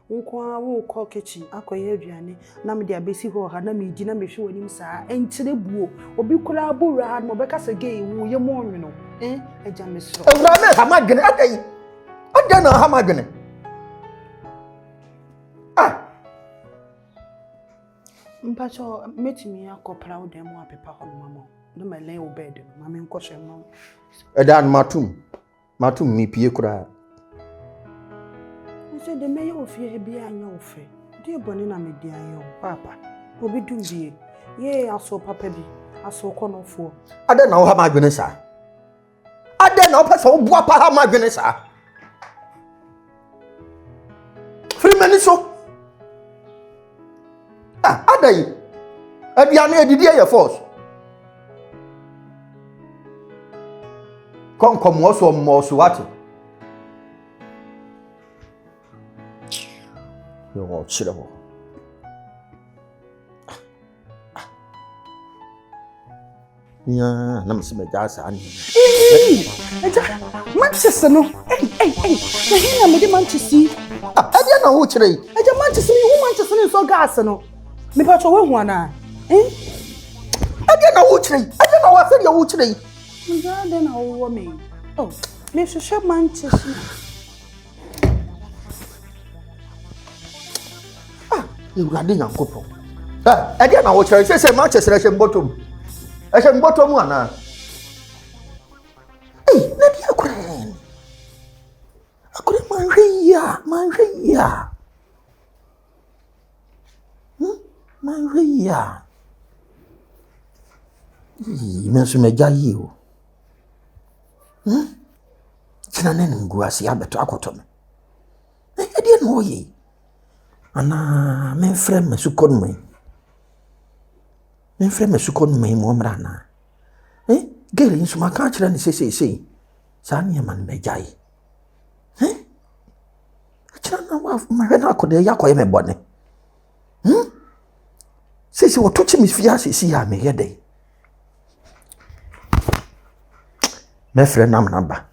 nkwa wo call kitchen akoye aduane na me de abesi ho ha na me di na me hwe wanim saa enkyere buo obi kura abura ha mo beka se gay wo ye mo onwe no eja me sro ewura me ha madwene adai ada na ha madwene mpacho metimi akopra wo dem apepa ho no mama no me lay obed no mama nko hwe no edan matum mi pie kura se de me yo fie bi anya ofe de boni na me di ayo papa obi dum bi ye aso papa bi aso konofo ada na wo ha madwene sa ada na wo pese wo bua pa ha madwene sa Frimeni so adai aduane edidi ye force konkom wo so mo so wate yo chiro ya na msime jasa ani eja Manchester no na hina me de Manchester adia na wo chire eja Manchester ni wo Manchester ni so gas no me pa cho we hu ana adia na wo chire adia na wa se de wo chire nja de na wo me me hwehwe Manchester Ewurade Nyankopon adia na wo chire se Manchester e mbotom e mbotom ana na dia akure manhweya Imenso meja yi o kina nene nguasi abeto akoto me edie no ye ana me frɛ me sukon me mo mra na gere nso maka kire ne sesei saa ne man meja yi kira na wa mahwe na akode yakoye me bone sesi wo tochi mi fia sesi ya me yede me frɛ nam namba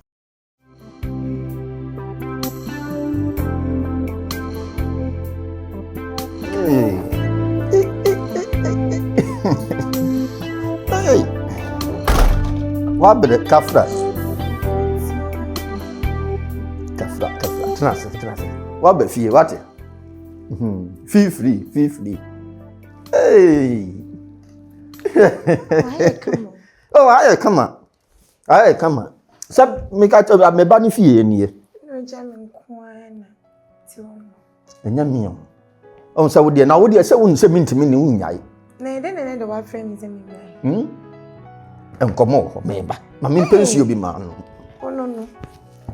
wa bere kafra trans wa be fie wate feel free Aye, come on. Sab me ka to me ba ni fie ni e. No jam nkoana ti won. Enya mi o. O sa wo de na wo de se won se mintimi ni unyai. Na de de wa friend se mi ba. Enkomo ho me ba. Ma me pensuo bi ma no. Oh no.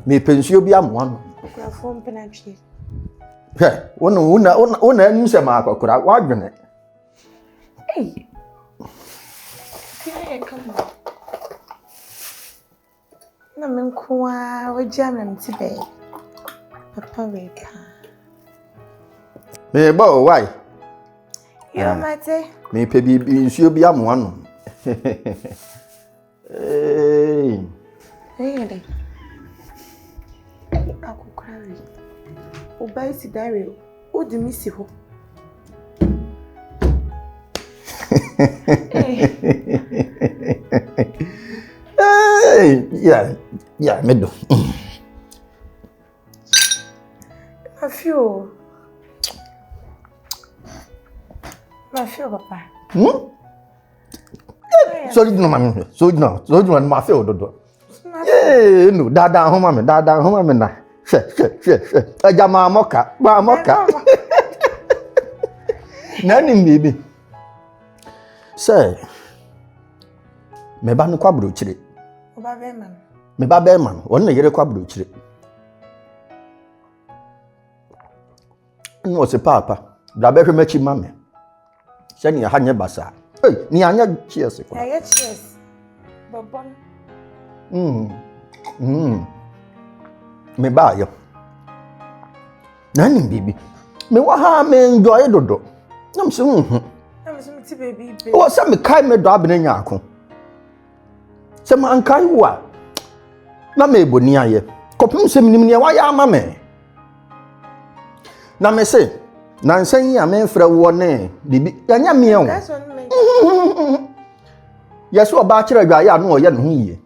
Me pensuo bi amoa no. Kura phone penalty. He, wona anu se ma akokura wa dwene. Hey. Hey, come on. Na menkoa wa jam na mtibe. Papa we pa. Me ba o why? Yo mate. Me pe bi nsuo bi amoa no. Hey. Akokura. Obai si dare o di mi si ho. Yeah, me do. Ma fio papa. Sorry no mami. So no ma fio dodo. No, dada ho mami na. She. Aja ma moka. Nani bibi. Say. Me ba no kwabro chire. Oba be man. Me ba be man. Won na yere kwabro chire. No se papa. Da be hwe machi mami. Se ni ha nye basa. Ni anya cheers ko. Ya cheers. Bobon. Me ba yo. Nani bibi. Me wa ha me enjoy dodo. Nam se ti baby be. O se me kai me do abena nya ako. Se ma ankai wa. Na me eboni aye. Kopim se minim ne wa ya ama me. na me say nansan yi amenfra wo ne bibi yanya me o That's one me. yeso oba kire dwa ya no ye ne ho yie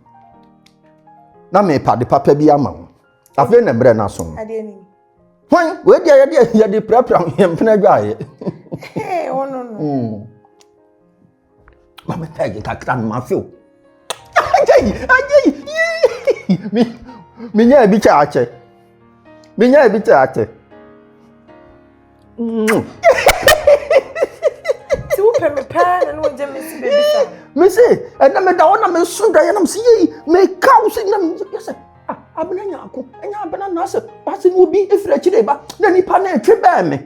na me pade papa bi ama wo afi na bre na so Ade ni. hwan we dia ye de prapra ye mpena dwa ye Hey, oh no. mama tagi kakra ma fio ajai mi nya bi cha ache mi nya bi cha ache Ti wo pe me pa na no je me si baby sa. me say na me da wona me so da ye na me see me kaw se na me yes abena nya ako enya abena na se pase no bi efira chire ba na nipa na etwe ba me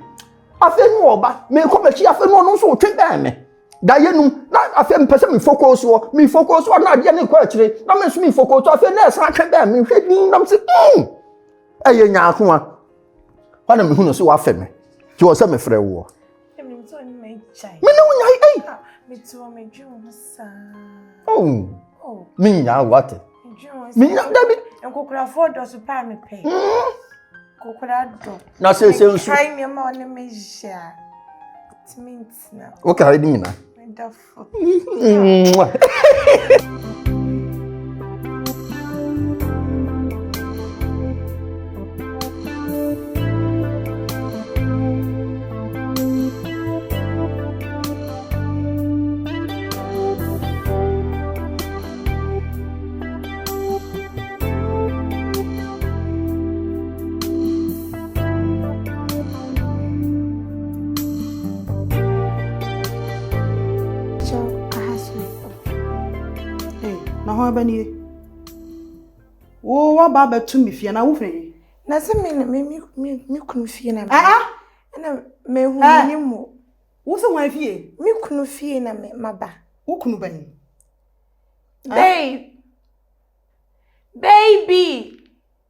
afi nu oba me ko me chi afi nu no so twe ba me da ye nu na afi me pese me focus wo na de ne ko achire na me so me focus afi na sa twe ba me hwe din na me se eye nya ako a wana me hu no so wa afi me ti wo se me frɛ wo Me so ni me chai. me no nya Me to me dwun sa. oh me nya what Me dwun. me nya da bi Enkokura for do so pa me pe. Kokura do. na se nsu Kai me ma on me ja. Tmint na. okay I di mina Me da fo. Na ho abani wo wa ba betu mi fie na wo fre Na se me kunu fie na. Na me hu ni mo. wo se wan fie Me kunu fie na me maba. wo kunu bani Baby.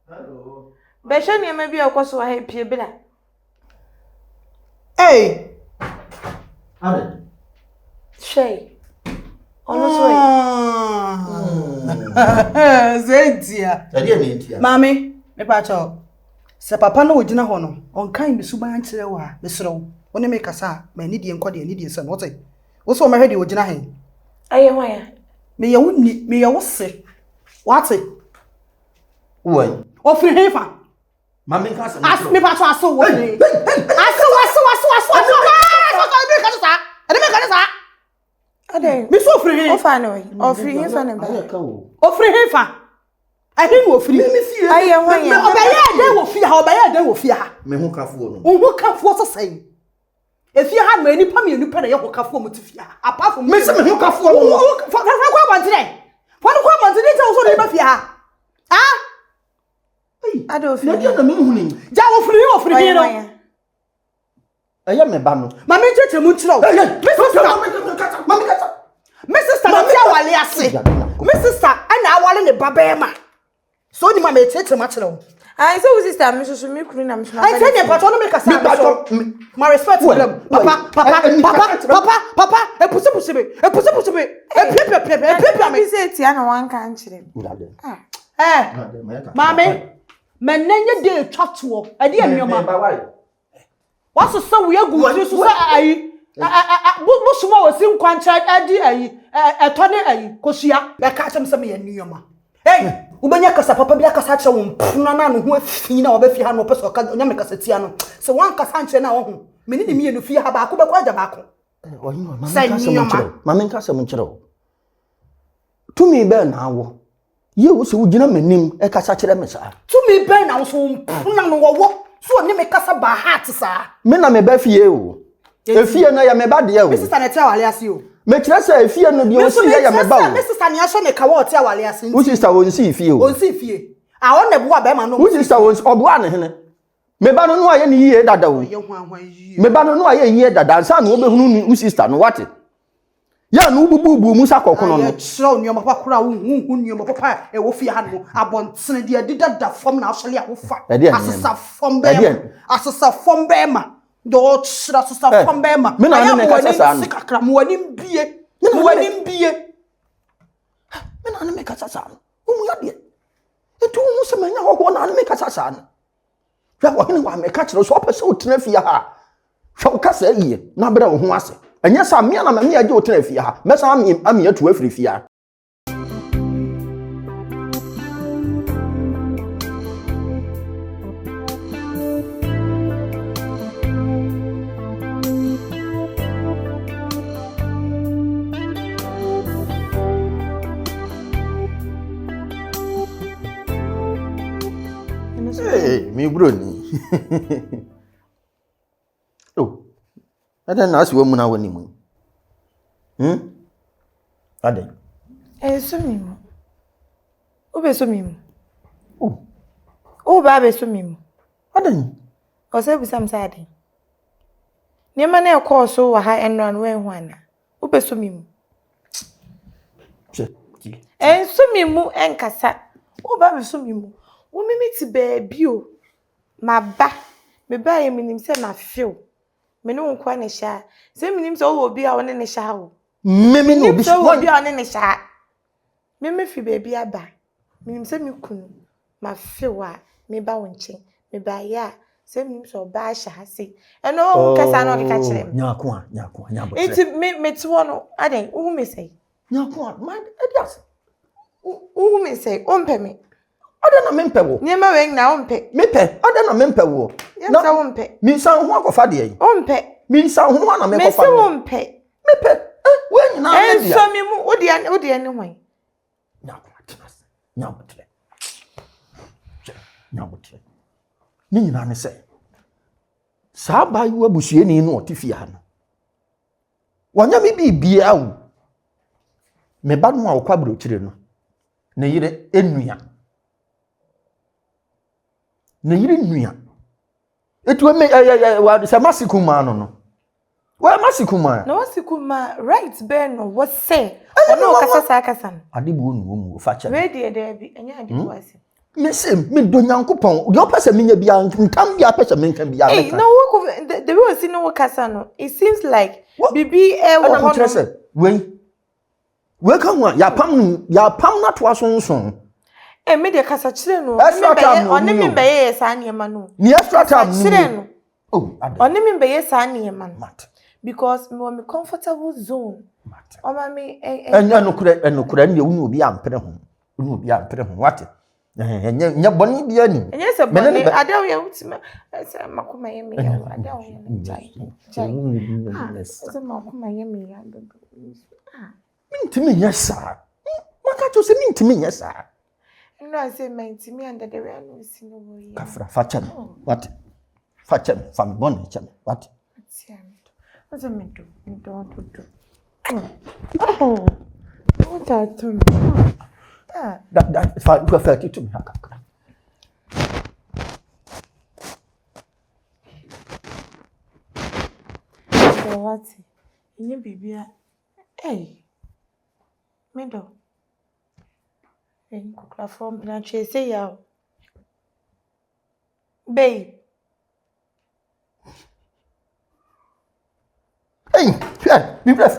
Hello. Be sha ni ma bi akoso ha pie bi la. Ade Shay. Ono so Zentia. ade ne ntia Mami, me pa cho. Se papa no ogina ho no, onkan mi suban kire wa, me serew. Woni me kasa, ma ni die nkode ni die se no wote. Wo so ma hwede ogina hen. aye ho ya. Me ye woni, me ye wo se. Wate. woi Ofri hen fa. mama nka se As me pa cho aso wo ni. Aso. Ade me kanisa. Ade. Me so ofri hen. O fa no we. Ofri hin fa na ba. Ofri hen fa. Ahin wo ofri. me fie Aye ho ya. Obaye den wo fie ha, obaye den wo fie ha. me hu kafuo no Wo kafo so sai. Efie ha ma nipa me nipa na ye ho kafo mu ti fie ha. Apart from me se me hu kafuo no fa kwa bantre. Fa kwa bantre je so ni ba fie ha. Ah? Ade ofri. na dia na me hu ni Ja wo firi Aye no. ho ya. aya me ba no Ma me cheche mu nchiro. Me sister na tia wale ase. Me sister ana awale ne babema. So ni ma me cheche ma chiro. Aye so sister me so me kunu na me so. Ai tell pato no me kasa. Ma respect them. Papa, e pusi be. E pia Me say tia na wan kan kire. Mame, menenye de twatwo. E de anuoma. Waso so we agu so ayi. Bu suma wasi nkwancha adi ayi. Eto ne ayi kosua. Be ka chem se me anuoma. Hey, ubenya kasa papa bi akasa kire wo mpuna na no ho afi na oba fi ha no peso ka nya me kasa tia no. Se wan kasa nkire na wo ho. Meni ni mienu fi ha ba ko be kwa ja ba ko. mama nka se mo kire tumi be na awo ye wo se wo gina manim e kasa kire me sa Tumi be na so mpuna no wo. So ni me kasa ba heart sa. me na me ba fie o efie na ya me ba de o Me sister na tia wale ase o. me kire se efie no de o si ya me ba o Me sister ni aso ne ka wo tia wale ase. wo sister wo nsi fie o On si fie. A won na buwa be ma no. wo sister wo obo ane hene me ba no aye ni yie dada o Ye hwan yi. me ba no aye yie dada nsa na wo be hunu ni wo sister no wate ya no bubu musa kokono no Chiro ni papa kura wo hu ni papa e wo fie ha no abontene de dida da fom na asole a wo fa. Asesa fom be ma. Do chira asesa fom be ma. Me na ne kasa sa no. Sikakra mo wanim bie. Mo wanim bie. me na me kasa sa no wo mu ya de etu wo se manya ho na me kasa sa no hwa wo hene wa me ka kire so opese wo tena fie ha hwa wo kasa yiye na bra wo ho ase enya sa me na me age wo tena fie ha mesa ami atu afiri fie ha mi bro ni oh ada na asiwo mu na wani mu ada so mi mu o be so mi mu o ba be so mi mu ada ni o se busam sa ada ni ma na e ko so wa ha enran we hu ana o be so mi mu so mi mu enkasa o ba be so mi mu wo mimi ti baby o ma ba me ba ye minim se na feel me no nkwa ne sha se minim se wo obi a woni ne sha wo mimi no obi se wo obi a woni ne sha mimi fi baby aba minim se mi kunu ma feel a me ba wonche me ba ya se minim se oba sha se eno wo kasa na o ka kire nyako nyabo enti me ti wono aden wo me say nyako man edias wo me say o mpe me ada na mempe wo nyema we na ompe mepe ada na mempe wo na sa ompe mi san ho akofa de yi ompe mi san ho na me kofa me se ompe mepe we nyina na dia so mi mu odi ani hwan nyabotre ni nyina ne se sa ba yu abusue ni no otifi ha no wanya mi bibia wo me ba no a kwabro kire no na yire enua na yiri nua etu me wa se masikuma no wa masikuma no wasikuma right ben no what say ono kasa no adibu onu mu fa cha we de bi enya adibu ase me se me do nyankopon de opese menya bia ntam bia pese me ntam bia meka no wo the way we see no kasa no it seems like bibi wo hono we kan wa ya pam na to asonson me de kasa kire no oni me be ye sa niema no ni extra time kire no oni me be ye sa niema no because me want me comfortable zone o ma me enokura ne unu obi ampere ho what nya boni bia ni enye se boni ada we utima se makoma ye me ya ada we jai se makoma ye me ya do mintimi nya sa maka to se mintimi nya sa no I say mintimi under the way no see no boy kafra facha what facha fam boni cha what what's a me do oh what that to me that fa ku fa ti to me haka so what inye bibia me do en kukla form na chese ya babe mi bref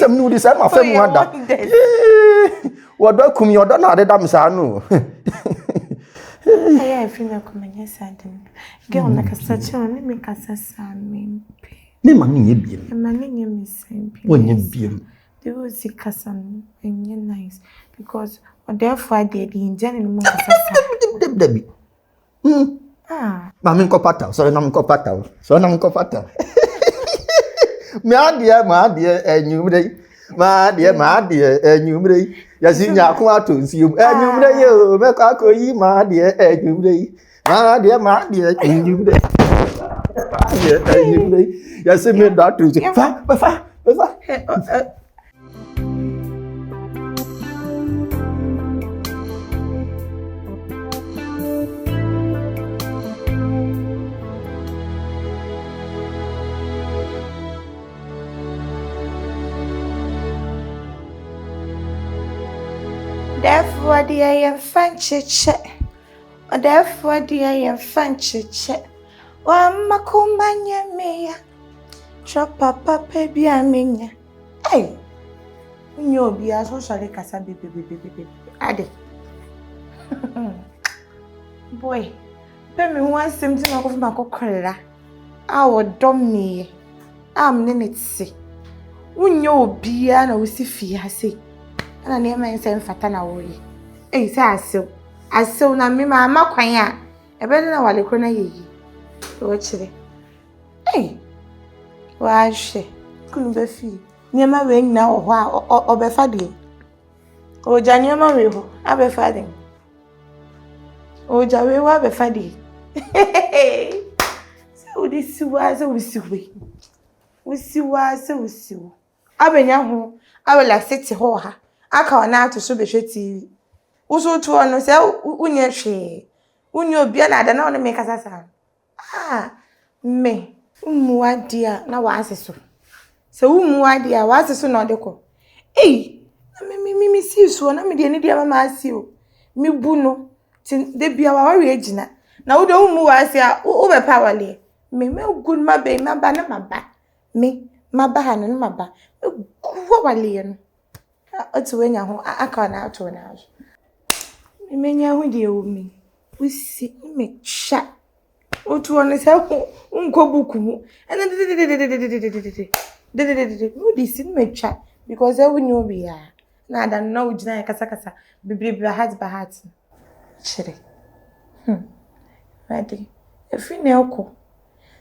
mi di sama fa mu ada wodo kumi odo na ade dam sa no I feel like kumenya sadin girl na kasa chon me kasa sa me ma ni yebiem ma ni yemi sempi wonye biem they will see kasa enye nice because therefore they the engine no kasa debi ma min ko pata so na min ko pata me adie enyumre ma adie enyumre yasinya ko ato nsium enyumre yo me ka ko yi ma adie enyumre ma adie enyumre yasime da to fa therefore the I am fanchiche therefore the I am fanchiche wa makumanya meya chopa papa bi amenya unyo bi aso sare kasa bebe ade boy Pemi who wants something of my cocoa. Our domni. I'm Nenetsi. When you be an Osifi, I say. And I never my same fatana way. Eh, say I saw na me, my maquia. A better than what I couldn't ye. Watch it. Eh, why she couldn't be fee. Near my ring now or be faddy. Oh, Janiama Rivo, I be faddy. Oh, Jawe, what be faddy. So this was a wissue. Wissue was a wissue. I be young, I will like sit ho her. I can't now to show the TV. Also, to one say, Unya she. Unyo be another now to make us a sound. Ah, me, dear, now was so. So, dear, was so not the call. Eh, me see so, and I'm the any dear mamma see you. Me buno, since they be our regina. Now, don't move as ya overpowerly. Me, good my baby, my banner, my back. Me, my bahan and my back. Go away. It's when I can't out to an house. Me, with you, me. We see me chat. Oh, to understand, unko buku. And then, this in me chat because I will know we are. Now, I don't know, Jina Casacasa, be heart by heart. Chere. Ready. If you know,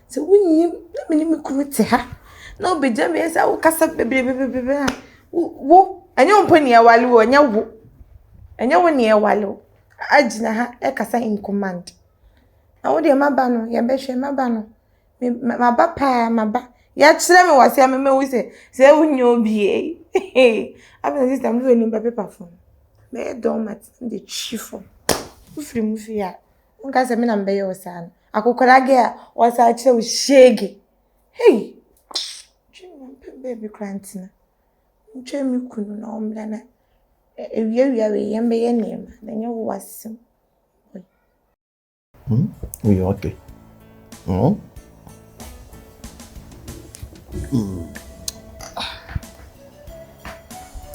so when you let me could her. No, be Jamie, I will cast up baby. Wo, and you pony a wallow, and you and you near wallow. Ajina, Ekasa in command. I want your mabano, your beshe mabano. My papa, my ba. Yet, Sam was here, me say, when you be a. After this, I'm doing a paper phone. May a dormat, the chief. Free mufia. Unka se me na mbe yo sana. Akukora ge was a che shege. Hey. Baby crantina. Nche mi kunu na omla na. Ewia we yembe ye nema. Na nye wasim. We okay. Oh.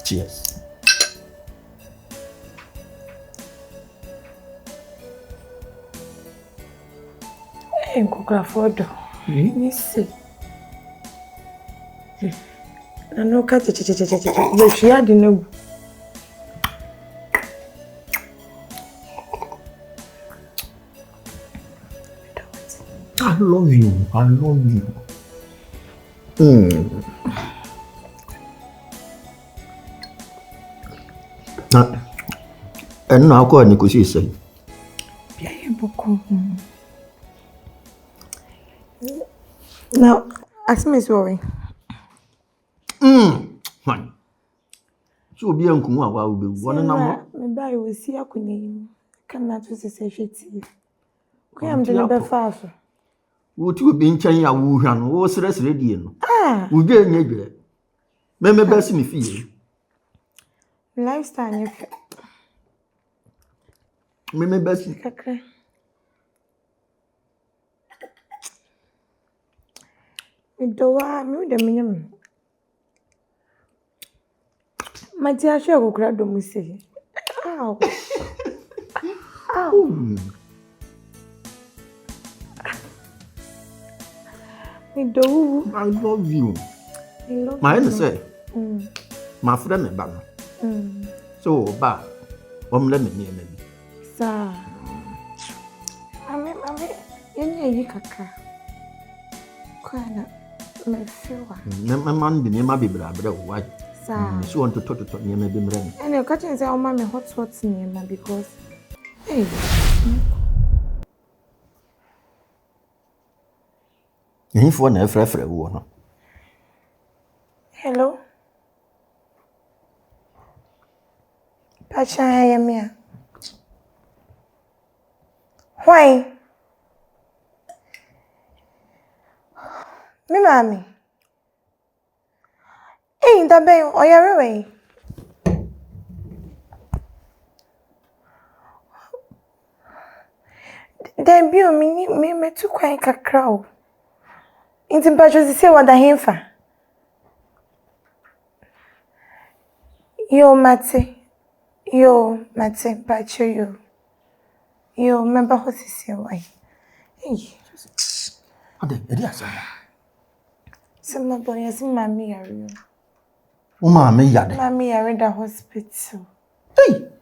Cheers. Nkukura fodo. Ni se. Na no ka che. Ye hia de no. I love you. And now go and you say. Now, ask me sorry. Fine. So be uncle, I will be one number. Maybe I will see a queen. Come not to say she. I am the number 5. Would you be in China? Wuhan was rest ready. We get neighbor. Maybe best me feel. Lifestyle, Maybe best. Do I know the minimum? My dear, shall go grab the music. Ow. I love you. My aunt say, my friend, a banner. So, bad. Let me near me. Sir, I mean, you kaka. Quite. My man be near my baby, but why? She want to talk to me, maybe. And you're catching say, oh, mammy, what's near me because. Hey. If one ever one. Hello. Pacha, I am here. Why? Me mami. Hey, that be on your way. Then be me too quiet a crowd. Inti mpacho say what him fa. Yo mate pacho yo. Yo member ho sisi why. Hey. Ade, edi asema. Sema boy, yes, mami yare. O ma me yade. Mami yare da hospital. Hey.